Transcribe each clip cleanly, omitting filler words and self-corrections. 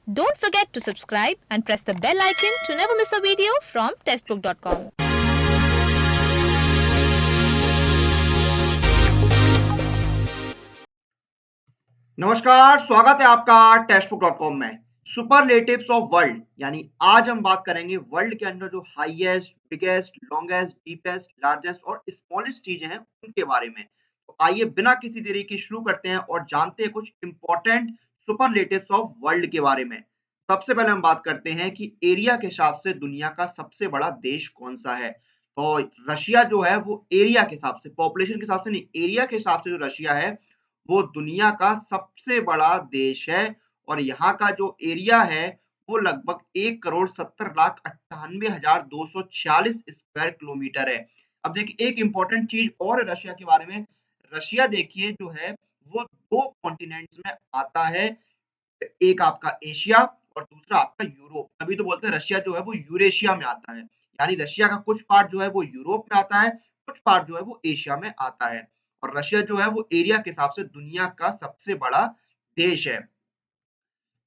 Don't forget to subscribe and press the bell icon to never miss a video from testbook.com. नमस्कार, स्वागत है आपका टेस्टबुक.com में। Superlatives of world यानी आज हम बात करेंगे वर्ल्ड के अंदर जो highest, biggest, longest, deepest, largest और स्मॉलेस्ट चीजें हैं उनके बारे में। तो आइए बिना किसी देरी के शुरू करते हैं और जानते हैं कुछ इंपॉर्टेंट सुपरलेटिव्स ऑफ वर्ल्ड के बारे में। सबसे पहले हम बात करते हैं कि एरिया के हिसाब से दुनिया का सबसे बड़ा देश कौन सा है। तो रशिया जो है वो एरिया के हिसाब से, पॉपुलेशन के हिसाब से नहीं, एरिया के हिसाब से जो रशिया है वो दुनिया का सबसे बड़ा देश है और यहाँ का जो एरिया है वो लगभग 1,70,98,246 स्क्वायर किलोमीटर है। अब देखिए एक इंपॉर्टेंट चीज और है रशिया के बारे में। रशिया देखिए जो है वो 2 कॉन्टिनेंट्स में आता है। एक आपका एशिया और दूसरा आपका यूरोप। तभी तो बोलते हैं रशिया जो है वो यूरेशिया में आता है। यानी रशिया का कुछ पार्ट जो है वो यूरोप में आता है, कुछ पार्ट जो है वो एशिया में आता है। और रशिया जो है वो एरिया के हिसाब से दुनिया का सबसे बड़ा देश है।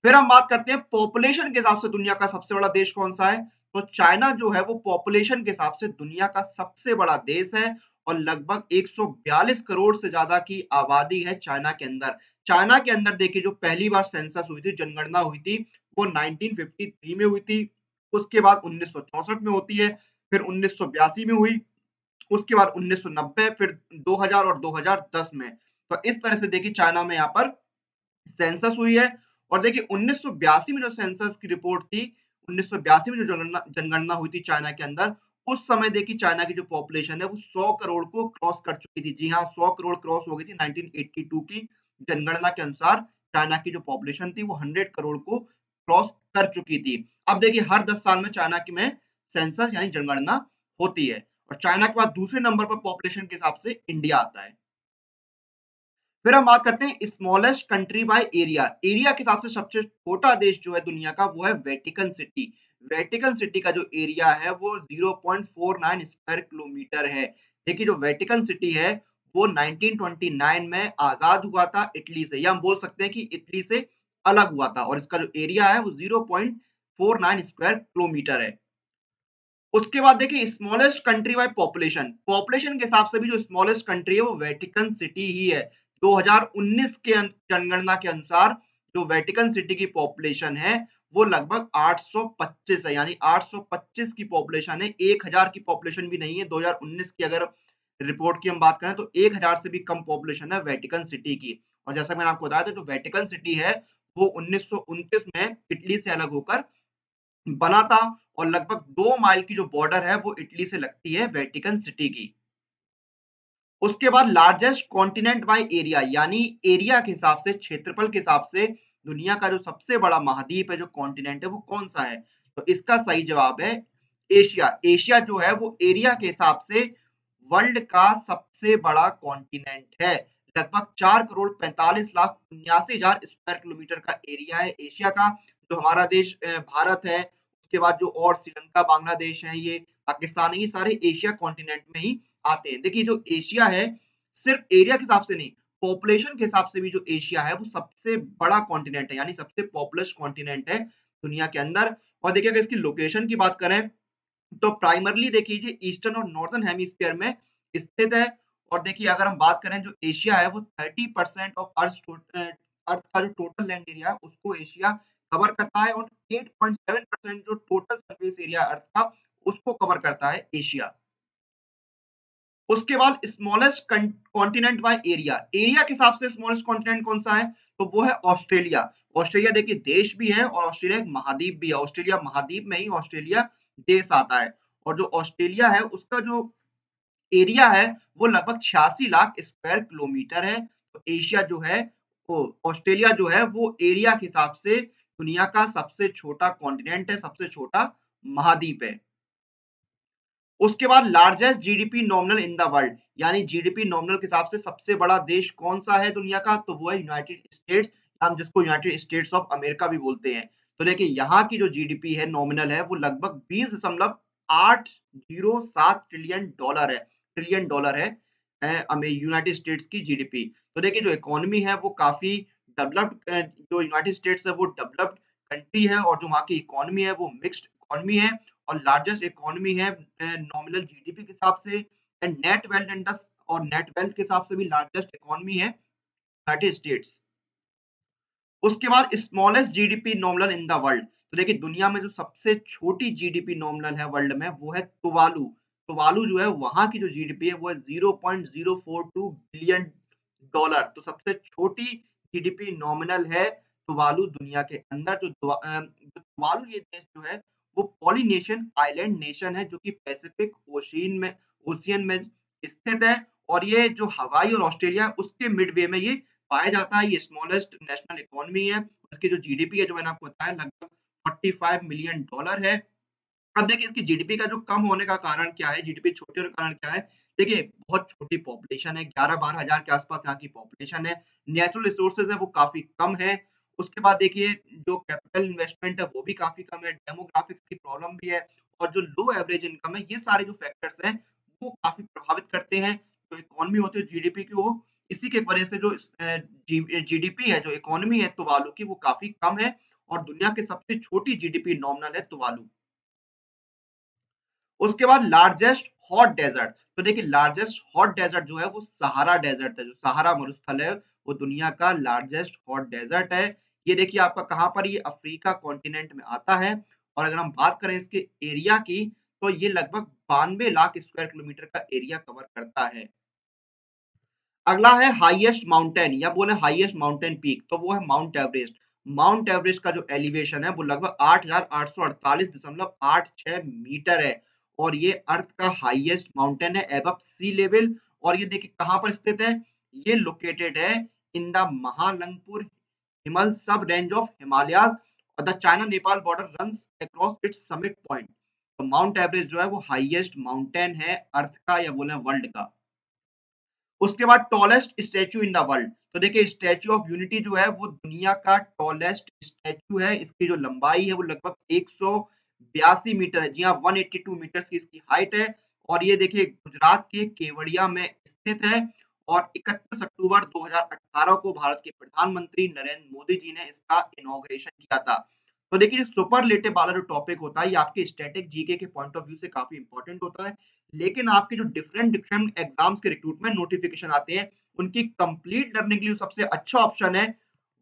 फिर हम बात करते हैं पॉपुलेशन के हिसाब से दुनिया का सबसे बड़ा देश कौन सा है। तो चाइना जो है वो पॉपुलेशन के हिसाब से दुनिया का सबसे बड़ा देश है और लगभग 142 करोड़ से ज्यादा की आबादी है चाइना के अंदर। चाइना के अंदर देखिए जो पहली बार सेंसस हुई थी, जनगणना हुई थी, वो 1953 में हुई थी। उसके बाद 1964 में होती है, फिर 1982 में हुई, उसके बाद 1990, फिर 2000 और 2010 में। तो इस तरह से देखिए चाइना में यहाँ पर सेंसस हुई है। और देखिए 1982 में जो सेंसस की रिपोर्ट थी, 1982 में जो जनगणना हुई थी चाइना के अंदर, उस समय देखिए चाइना की जो पॉपुलेशन है वो 100 करोड़ को क्रॉस कर चुकी थी। जी हाँ, 100 करोड़ क्रॉस हो गई थी 1982 की जनगणना के अनुसार। चाइना की जो पॉपुलेशन थी वो 100 करोड़ को क्रॉस कर चुकी थी। अब देखिए हर 10 साल में चाइना की में सेंसस यानी जनगणना होती है। और चाइना के बाद दूसरे नंबर पर पॉपुलेशन के हिसाब से इंडिया आता है। फिर हम बात करते हैं smallest country by area. Area के हिसाब से सबसे छोटा देश जो है दुनिया का वो है वेटिकन सिटी। वेटिकन सिटी का जो एरिया है वो 0.49 स्क्वायर किलोमीटर है। देखिए जो वेटिकन सिटी है वो 1929 में आजाद हुआ था इटली से, या हम बोल सकते हैं कि इटली से अलग हुआ था, और इसका जो एरिया है वो 0.49 स्क्वायर किलोमीटर है। उसके बाद देखिए smallest country by population. Population के हिसाब से भी जो स्मॉलेस्ट कंट्री है वो वेटिकन सिटी ही है। 2019 के जनगणना के अनुसार जो वेटिकन सिटी की पॉपुलेशन है वो लगभग 825 है। यानी 825 की पॉपुलेशन है, 1000 की पॉपुलेशन भी नहीं है। 2019 की अगर रिपोर्ट की हम बात करें तो 1000 से भी कम पॉपुलेशन है वेटिकन सिटी की। और जैसा मैंने आपको बताया था जो वेटिकन सिटी है वो 1929 में इटली से अलग होकर बना था। और लगभग 2 माइल की जो बॉर्डर है वो इटली से लगती है वेटिकन सिटी की। उसके बाद लार्जेस्ट कॉन्टिनेंट बाय एरिया, यानी एरिया के हिसाब से, क्षेत्रफल के हिसाब से दुनिया का जो सबसे बड़ा महाद्वीप है, जो कॉन्टिनेंट है, वो कौन सा है। तो इसका सही जवाब है एशिया। एशिया जो है वो एरिया के हिसाब से वर्ल्ड का सबसे बड़ा कॉन्टिनेंट है। लगभग 4,45,79,000 स्क्वायर किलोमीटर का एरिया है एशिया का। जो हमारा देश भारत है, उसके बाद जो और श्रीलंका, बांग्लादेश है, ये पाकिस्तान है, ये सारे एशिया कॉन्टिनेंट में ही आते हैं। देखिए जो एशिया है सिर्फ एरिया के हिसाब से नहीं, पॉपुलेशन के हिसाब से भी जो एशिया है वो सबसे बड़ा कॉन्टिनेंट है, यानी सबसे पॉपुलस कॉन्टिनेंट है दुनिया के अंदर। और देखिए अगर इसकी लोकेशन की बात करें तो प्राइमरली देखिए ये ईस्टर्न और नॉर्दर्न हेमिस्फीयर में स्थित है। और देखिए अगर हम बात करें जो एशिया है वो 30% ऑफ अर्थ का जो टोटल लैंड एरिया है उसको एशिया कवर करता है, और 8.7% जो टोटल सरफेस एरिया अर्थ का उसको कवर करता है एशिया। उसके बाद smallest continent by area. Area के हिसाब से स्मॉलेस्ट कॉन्टिनेंट कौन सा है, तो वो है ऑस्ट्रेलिया। ऑस्ट्रेलिया देखिए देश भी है और ऑस्ट्रेलिया एक महाद्वीप भी है। ऑस्ट्रेलिया महाद्वीप में ही ऑस्ट्रेलिया देश आता है। और जो ऑस्ट्रेलिया है उसका जो एरिया है वो लगभग 86 लाख स्क्वायर किलोमीटर है। तो एशिया जो है वो, ऑस्ट्रेलिया जो है वो एरिया के हिसाब से दुनिया का सबसे छोटा कॉन्टिनेंट है, सबसे छोटा महाद्वीप है। उसके बाद largest GDP nominal in the world, यानी जीडीपी नॉमिनल के हिसाब से सबसे बड़ा देश कौन सा है दुनिया का, तो वो है यूनाइटेड स्टेट्स। हम जिसको यूनाइटेड स्टेट्स ऑफ अमेरिका भी बोलते हैं। तो देखिए यहाँ की जो जीडीपी है नॉमिनल है वो लगभग 20.807 ट्रिलियन डॉलर है। ट्रिलियन डॉलर है यूनाइटेड स्टेट्स की जीडीपी। तो देखिए जो इकोनॉमी है वो काफी डेवलप्ड, जो यूनाइटेड स्टेट्स है वो डेवलप्ड कंट्री है और जो वहाँ की इकोनॉमी है वो मिक्स्ड इकोनॉमी है और लार्जेस्ट इकोनॉमी है नॉमिनल जीडीपी के हिसाब से एंड नेट वेल्थ के हिसाब से भी लार्जेस्ट इकोनॉमी है यूनाइटेड स्टेट्स। उसके बाद smallest GDP nominal in the world. तो देखिए दुनिया में जो सबसे छोटी जीडीपी नॉमिनल है वर्ल्ड में वो है तुवालू। तुवालू जो है वहां की जो जीडीपी है वो है 0.042 बिलियन डॉलर। तो सबसे छोटी जीडीपी नॉमिनल है तुवालू दुनिया के अंदर। जो तुवालू ये देश जो है वो पॉलिनेशियन आइलैंड नेशन है जो कि पैसिफिक ओशियन में स्थित है और ये जो हवाई और ऑस्ट्रेलिया है, उसके मिडवे में ये पाया जाता है। ये स्मॉलेस्ट नेशनल इकोनॉमी है। उसकी जो जीडीपी है जो मैंने आपको बताया लगभग 45 मिलियन डॉलर है। अब देखिए इसकी जीडीपी का जो कम होने का कारण क्या है, जीडीपी छोटे होने का कारण क्या है? देखिए बहुत छोटी पॉपुलेशन है, 11-12 हज़ार के आस-पास यहाँ की पॉपुलेशन है। नेचुरल रिसोर्सेज़ है वो काफ़ी कम है। उसके बाद देखिए जो कैपिटल इन्वेस्टमेंट है वो भी काफ़ी कम है, डेमोग्राफिक्स की प्रॉब्लम भी है और जो लो एवरेज इनकम है, ये सारे जो फैक्टर्स हैं वो काफ़ी प्रभावित करते हैं। जो इकोनॉमी होती है जीडीपी की वो इसी की वजह से जो जीडीपी है, जो इकोनॉमी है तुवालू की वो काफ़ी कम है और दुनिया की सबसे छोटी जीडीपी नॉमिनल है तुवालू। उसके बाद लार्जेस्ट हॉट डेजर्ट। तो देखिए लार्जेस्ट हॉट डेजर्ट जो है वो सहारा डेजर्ट है। जो सहारा मरुस्थल है वो दुनिया का लार्जेस्ट हॉट डेजर्ट है। ये देखिए आपका कहाँ पर ये अफ्रीका कॉन्टिनेंट में आता है और अगर हम बात करें इसके एरिया की तो ये लगभग 92 लाख स्क्वायर किलोमीटर का एरिया कवर करता है। अगला है हाईएस्ट माउंटेन या बोले हाईएस्ट माउंटेन पीक तो वो है माउंट एवरेस्ट। माउंट एवरेस्ट का जो एलिवेशन है वो लगभग 8,848.86 मीटर है और ये अर्थ का हाईएस्ट माउंटेन है एबव सी लेवल। और ये देखिए कहाँ पर स्थित है, ये लोकेटेड है इन द महालंगपुर हिमल सब रेंज ऑफ हिमालयाज और the China Nepal border runs across its summit point. तो माउंट एवरेस्ट जो है वो हाईएस्ट माउंटेन है अर्थ का या बोले वर्ल्ड का। उसके बाद tallest statue in the world. तो देखिए स्टैच्यू ऑफ यूनिटी जो है वो दुनिया का टॉलेस्ट स्टैच्यू है। इसकी जो लंबाई है वो लगभग 182 मीटर है। जी हाँ, 182 मीटर्स की इसकी हाइट है और ये देखिए गुजरात के केवड़िया में स्थित है और 31 अक्टूबर 2018 को भारत के प्रधानमंत्री नरेंद्र मोदी जी ने इसका इनॉग्रेशन किया था। तो देखिए सुपरलेटिव वाला जो टॉपिक होता है ये आपके स्टैटिक जीके के पॉइंट ऑफ व्यू से काफी इंपॉर्टेंट होता है। लेकिन आपके जो डिफरेंट डिफरेंट एग्जाम्स के रिक्रूटमेंट नोटिफिकेशन आते हैं उनकी कंप्लीट लर्निंग के लिए सबसे अच्छा ऑप्शन है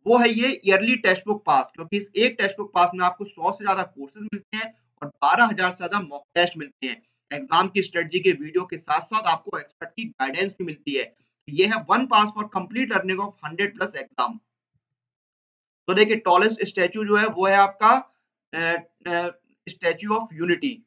वो है ये ईयरली टेक्स्ट बुक पास। क्योंकि इस एक टेक्स्ट बुक पास में आपको 100 से ज्यादा कोर्सेज मिलते हैं और 12,000 से ज्यादा मॉक टेस्ट मिलते हैं। एग्जाम की स्ट्रेटजी के वीडियो के साथ साथ आपको एक्सपर्ट की गाइडेंस भी मिलती है। ये है one pass for complete learning of 100 plus exam. तो देखिए टॉलेस्ट स्टैच्यू जो है वो है आपका स्टैच्यू ऑफ यूनिटी।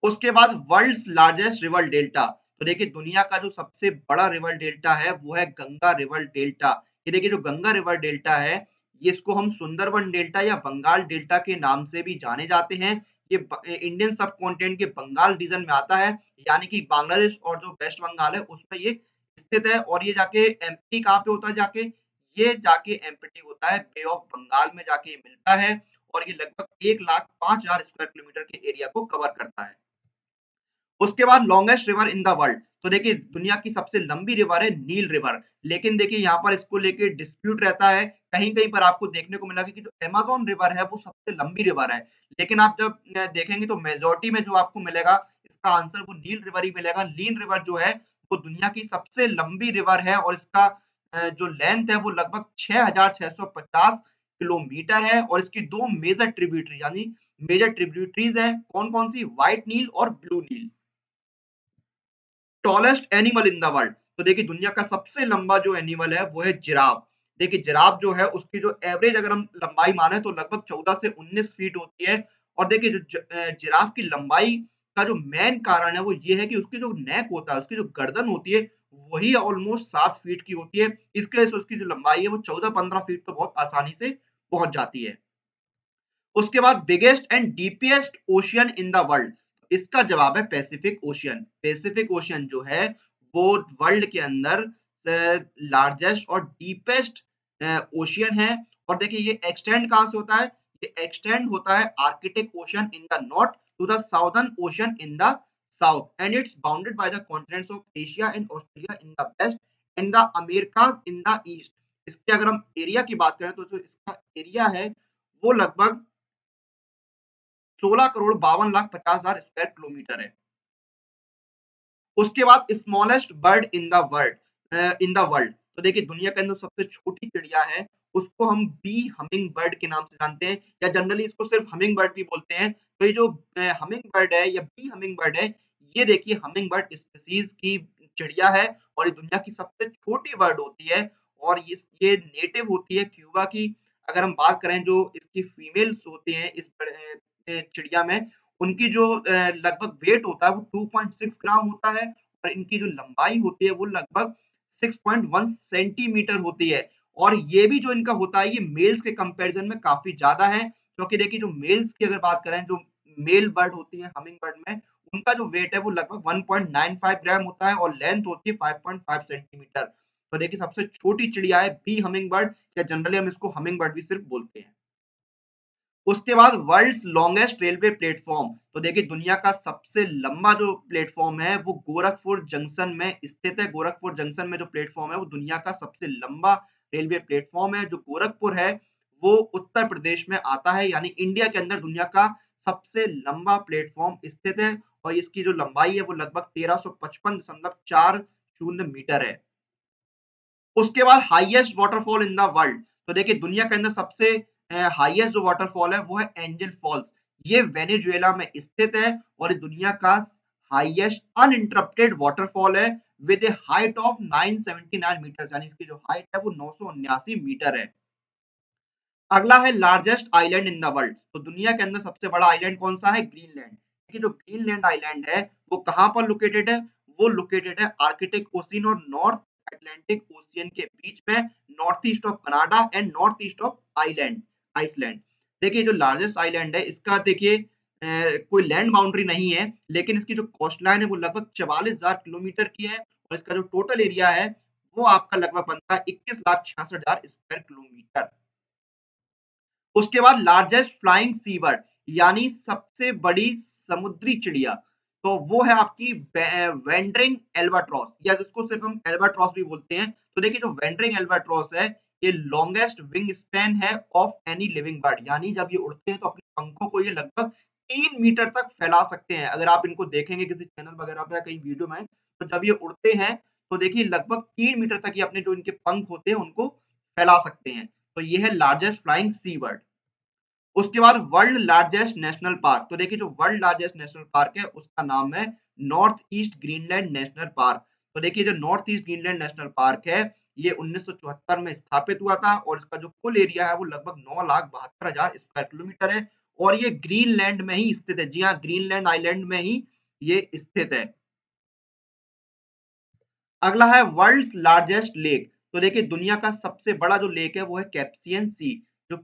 उसके बाद वर्ल्ड्स लार्जेस्ट रिवर डेल्टा। तो देखिए दुनिया का जो सबसे बड़ा रिवर डेल्टा है वो है गंगा रिवर डेल्टा। ये देखिए जो गंगा रिवर डेल्टा है ये इसको हम सुंदरबन डेल्टा या बंगाल डेल्टा के नाम से भी जाने जाते हैं। ये इंडियन सब कॉन्टिनेंट के बंगाल रीजन में आता है यानी कि बांग्लादेश और जो वेस्ट बंगाल है उसमें ये स्थित है और ये जाके एमपी कहाँ पे होता है जाके, ये जाके एमपी होता है बे ऑफ बंगाल में जाके ये मिलता है और ये लगभग 1,05,000 स्क्वायर किलोमीटर के एरिया को कवर करता है। उसके बाद longest river in the world. तो देखिए दुनिया की सबसे लंबी रिवर है नील रिवर। लेकिन देखिए यहाँ पर इसको लेके डिस्प्यूट रहता है। कहीं-कहीं पर आपको देखने को मिला कि जो अमेज़न रिवर है वो सबसे लंबी रिवर है। लेकिन आप जब देखेंगे तो मेजॉरिटी में जो आपको मिलेगा इसका आंसर वो नील रिवर ही मिलेगा। नील रिवर जो है वो दुनिया की सबसे लंबी रिवर है और इसका जो लेंथ है वो लगभग 6,650 किलोमीटर है और इसकी 2 मेजर ट्रिब्यूटरी यानी मेजर ट्रिब्यूटरीज हैं। कौन-कौन सी? व्हाइट नील और blue Nile. Tallest animal in the world. तो देखिए दुनिया का सबसे लंबा जो एनिमल है वो है जिराफ। देखिए जिराफ जो है उसकी जो एवरेज अगर हम लंबाई माने तो लगभग 14 से 19 फीट होती है और देखिए जो जिराफ की लंबाई का जो मेन कारण है वो ये है कि उसकी जो नेक होता है, उसकी जो गर्दन होती है वही ऑलमोस्ट 7 फीट की होती है। इसकी वजह से उसकी जो लंबाई है वो 14-15 फीट तो बहुत आसानी से पहुंच जाती है। उसके बाद biggest and deepest ocean in the world. इसका जवाब है पैसिफिक ओशियन। पैसिफिक ओशियन जो है वो वर्ल्ड के अंदर लार्जेस्ट और डीपेस्ट ओशियन है और देखिए ये एक्सटेंड कहाँ से होता है, ये एक्सटेंड होता है Arctic Ocean in the north to the Southern Ocean in the south and it's bounded by the continents of Asia and Australia in the west and the Americas in the east. इसके अगर हम area की बात करें तो जो इसका area है वो लगभग 16,52,50,000 स्क्वायर किलोमीटर है। उसके बाद smallest bird in the world, तो देखिए दुनिया के अंदर सबसे छोटी चिड़िया है, उसको हम बी हमिंग बर्ड के नाम से जानते हैं या जनरली इसको सिर्फ हमिंग बर्ड भी बोलते हैं। तो ये जो हमिंग बर्ड है या बी हमिंग बर्ड है, ये देखिए हमिंग बर्ड स्पीशीज की चिड़िया है और ये दुनिया की सबसे छोटी बर्ड होती है और ये नेटिव होती है क्यूबा की। अगर हम बात करें जो इसकी फीमेल्स होते हैं इस चिड़िया में, उनकी जो लगभग वेट होता है वो 2.6 ग्राम होता है और इनकी जो लंबाई होती है वो लगभग 6.1 सेंटीमीटर होती है। और ये भी जो इनका होता है ये मेल्स के कंपैरिजन में काफ़ी ज़्यादा है, क्योंकि देखिए जो मेल्स की अगर बात करें, जो मेल बर्ड होती है हमिंग बर्ड में, उनका जो वेट है वो लगभग 1.95 ग्राम होता है और लेंथ होती है 5.5 सेंटीमीटर। तो देखिए सबसे छोटी चिड़िया है बी हमिंग बर्ड या जनरली हम इसको हमिंग बर्ड भी सिर्फ बोलते हैं। उसके बाद वर्ल्ड्स लॉन्गेस्ट रेलवे प्लेटफॉर्म, तो देखिए दुनिया का सबसे लंबा जो प्लेटफॉर्म है वो गोरखपुर जंक्शन में स्थित है। गोरखपुर जंक्शन में जो प्लेटफॉर्म है वो दुनिया का सबसे लंबा रेलवे प्लेटफॉर्म है। जो गोरखपुर है वो उत्तर प्रदेश में आता है, यानी इंडिया के अंदर दुनिया का सबसे लंबा प्लेटफॉर्म स्थित है और इसकी जो लंबाई है वो लगभग 1355.40 मीटर है। उसके बाद highest waterfall in the world, तो देखिए दुनिया के अंदर सबसे हाईएस्ट जो वाटरफॉल है वो है एंजल फॉल्स। ये वेनेजुएला में स्थित है और ये दुनिया का हाईएस्ट अनइंटरप्टेड वाटरफॉल है with a height of 979 metre, यानी इसकी जो हाइट है वो 979 मीटर है। अगला है largest island in the world, तो दुनिया के अंदर सबसे बड़ा आइलैंड कौन सा है? ग्रीनलैंड। देखिए जो ग्रीनलैंड आइलैंड है वो कहाँ पर लोकेटेड है? वो लोकेटेड है आर्कटिक ओशियन और नॉर्थ अटलांटिक ओशियन के बीच में, north east of Canada and north east of Iceland. देखिए जो लार्जेस्ट आइलैंड है इसका देखिए कोई लैंड बाउंड्री नहीं है, लेकिन इसकी जो कोस्ट लाइन है वो लगभग 44,000 किलोमीटर की है और इसका जो टोटल एरिया है वो आपका लगभग बनता है 21,66,000 स्क्वायर किलोमीटर। उसके बाद लार्जेस्ट फ्लाइंग सी बर्ड, यानी सबसे बड़ी समुद्री चिड़िया, तो वो है आपकी वेंड्रिंग एल्बाट्रॉस या जिसको सिर्फ हम एल्बाट्रॉस भी बोलते हैं। तो देखिए जो वेंड्रिंग एल्बाट्रॉस है ये लॉन्गेस्ट विंग स्पैन है ऑफ एनी लिविंग बर्ड, यानी जब ये उड़ते हैं तो अपने पंखों को ये लगभग 3 मीटर तक फैला सकते हैं। अगर आप इनको देखेंगे किसी चैनल वगैरह पे या कहीं वीडियो में, तो जब ये उड़ते हैं तो देखिए लगभग 3 मीटर तक ये अपने जो इनके पंख होते हैं उनको फैला सकते हैं। तो ये है लार्जेस्ट फ्लाइंग सी बर्ड। उसके बाद वर्ल्ड लार्जेस्ट नेशनल पार्क, तो देखिए जो वर्ल्ड लार्जेस्ट नेशनल पार्क है उसका नाम है north east Greenland national park. तो देखिए जो north east Greenland national park है ये 1974 में स्थापित हुआ था और इसका जो कुल एरिया है वो लगभग 9,72,000 स्क्वायर किलोमीटर है और ये ग्रीनलैंड में ही स्थित है। जी हाँ, ग्रीनलैंड आइलैंड में ही ये स्थित है। अगला है वर्ल्ड्स लार्जेस्ट लेक, तो देखिए दुनिया का सबसे बड़ा जो लेक है वो है कैस्पियन सी। जो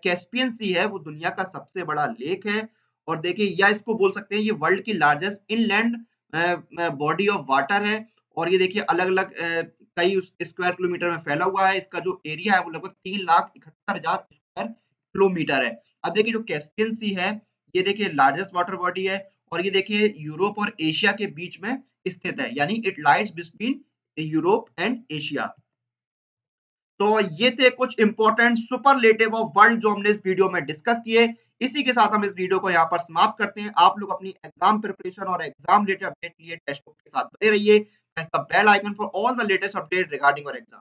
कैस्पियन सी है वो दुनिया का सबसे बड़ा लेक है और देखिए या इसको बोल सकते हैं ये वर्ल्ड की largest inland body of water है और ये देखिए अलग-अलग कई स्क्वायर किलोमीटर में फैला हुआ है। इसका जो एरिया है वो लगभग 3,71,000 स्क्वायर किलोमीटर है। अब देखिए जो कैस्पियन सी है ये देखिए लार्जेस्ट वाटर बॉडी है और ये देखिए यूरोप और एशिया के बीच में स्थित है, यानी it lies between Europe and Asia. तो ये थे कुछ इंपॉर्टेंट सुपरलेटिव ऑफ वर्ल्ड जो हमने इस वीडियो में डिस्कस किए। इसी के साथ हम इस वीडियो को यहाँ पर समाप्त करते हैं। आप लोग अपनी एग्जाम प्रिपरेशन और एग्जाम रिलेटेड अपडेट के लिए टेक्स्ट बुक के साथ बने रहिए। Press the bell icon for all the latest update regarding your exam.